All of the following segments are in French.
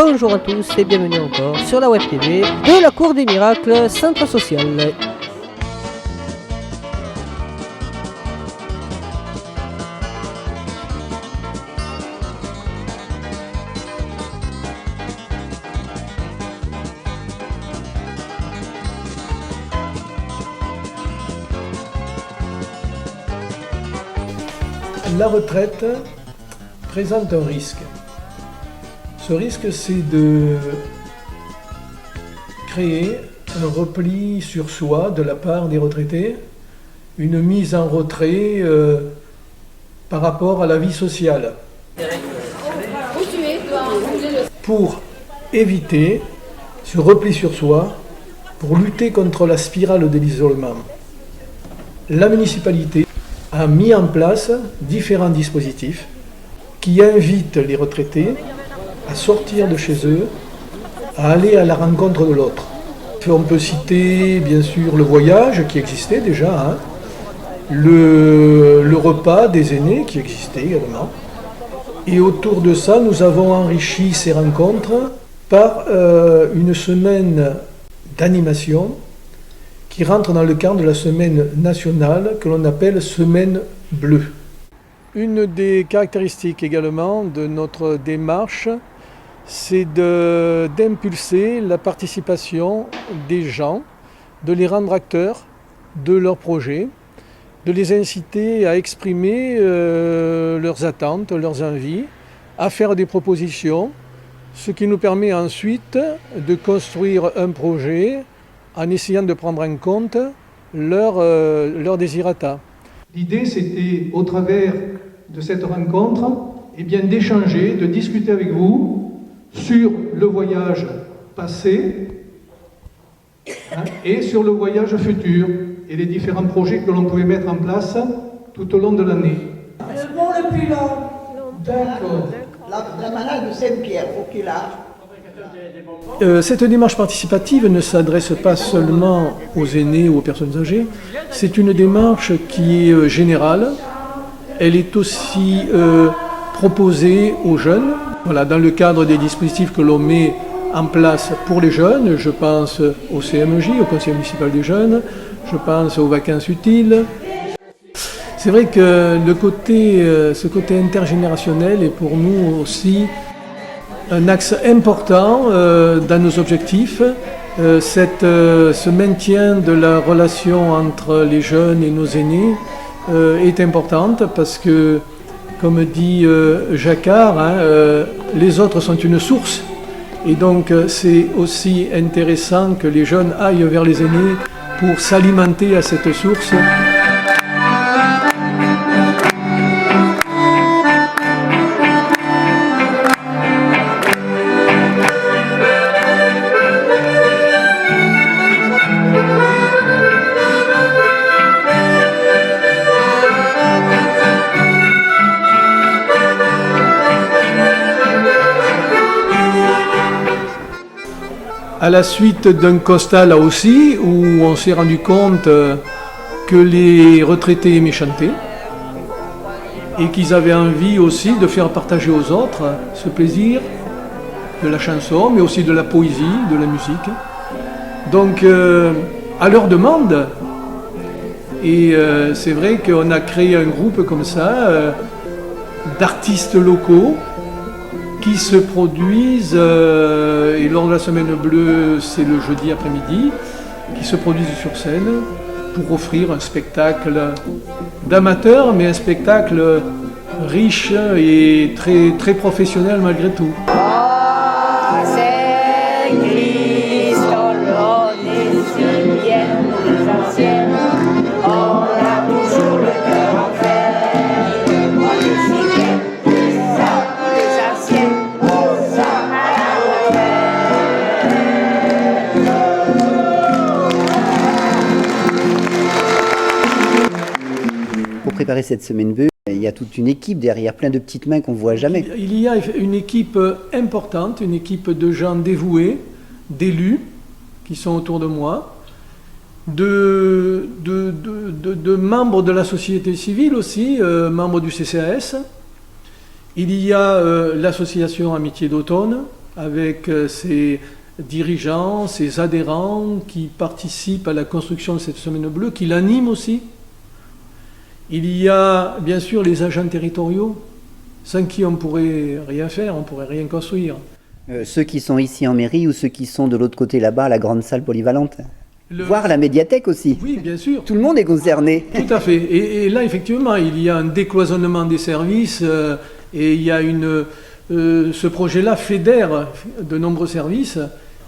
bonjour à tous et bienvenue encore sur la Web TV de la Cour des Miracles, Centre Social. La retraite présente un risque. Ce risque, c'est de créer un repli sur soi de la part des retraités, une mise en retrait par rapport à la vie sociale. Pour éviter ce repli sur soi, pour lutter contre la spirale de l'isolement, la municipalité a mis en place différents dispositifs qui invitent les retraités à sortir de chez eux, à aller à la rencontre de l'autre. On peut citer bien sûr le voyage qui existait déjà, le repas des aînés qui existait également. Et autour de ça, nous avons enrichi ces rencontres par une semaine d'animation qui rentre dans le cadre de la semaine nationale que l'on appelle Semaine Bleue. Une des caractéristiques également de notre démarche, c'est d'impulser la participation des gens, de les rendre acteurs de leurs projets, de les inciter à exprimer leurs attentes, leurs envies, à faire des propositions, ce qui nous permet ensuite de construire un projet en essayant de prendre en compte leur désirata. L'idée, c'était, au travers de cette rencontre, d'échanger, de discuter avec vous sur le voyage passé et sur le voyage futur et les différents projets que l'on pouvait mettre en place tout au long de l'année. Le mot le plus long. D'accord. La malade de Saint-Pierre, au Quillard. Cette démarche participative ne s'adresse pas seulement aux aînés ou aux personnes âgées, c'est une démarche qui est générale, elle est aussi proposée aux jeunes. Voilà, dans le cadre des dispositifs que l'on met en place pour les jeunes, je pense au CMJ, au Conseil municipal des jeunes, je pense aux vacances utiles. C'est vrai que ce côté intergénérationnel est pour nous aussi un axe important dans nos objectifs. Ce maintien de la relation entre les jeunes et nos aînés est importante parce que, comme dit Jacquard, les autres sont une source. Et donc c'est aussi intéressant que les jeunes aillent vers les aînés pour s'alimenter à cette source. À la suite d'un constat là aussi, où on s'est rendu compte que les retraités aimaient chanter et qu'ils avaient envie aussi de faire partager aux autres ce plaisir de la chanson, mais aussi de la poésie, de la musique. Donc, à leur demande, et c'est vrai qu'on a créé un groupe comme ça, d'artistes locaux, qui se produisent, et lors de la Semaine Bleue, c'est le jeudi après-midi, qui se produisent sur scène pour offrir un spectacle d'amateurs, mais un spectacle riche et très, très professionnel malgré tout. Pour préparer cette semaine bleue, il y a toute une équipe derrière, plein de petites mains qu'on ne voit jamais. Il y a une équipe importante, une équipe de gens dévoués, d'élus qui sont autour de moi, de membres de la société civile aussi, membres du CCAS. Il y a l'association Amitié d'Automne, avec ses dirigeants, ses adhérents qui participent à la construction de cette semaine bleue, qui l'animent aussi. Il y a bien sûr les agents territoriaux, sans qui on ne pourrait rien faire, on ne pourrait rien construire. Ceux qui sont ici en mairie ou ceux qui sont de l'autre côté là-bas, à la grande salle polyvalente. Voire la médiathèque aussi. Oui, bien sûr. Tout le monde est concerné. Tout à fait. Et là, effectivement, il y a un décloisonnement des services et il y a ce projet-là fédère de nombreux services.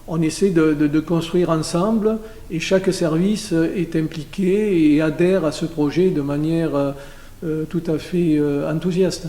On essaie de construire ensemble et chaque service est impliqué et adhère à ce projet de manière tout à fait enthousiaste.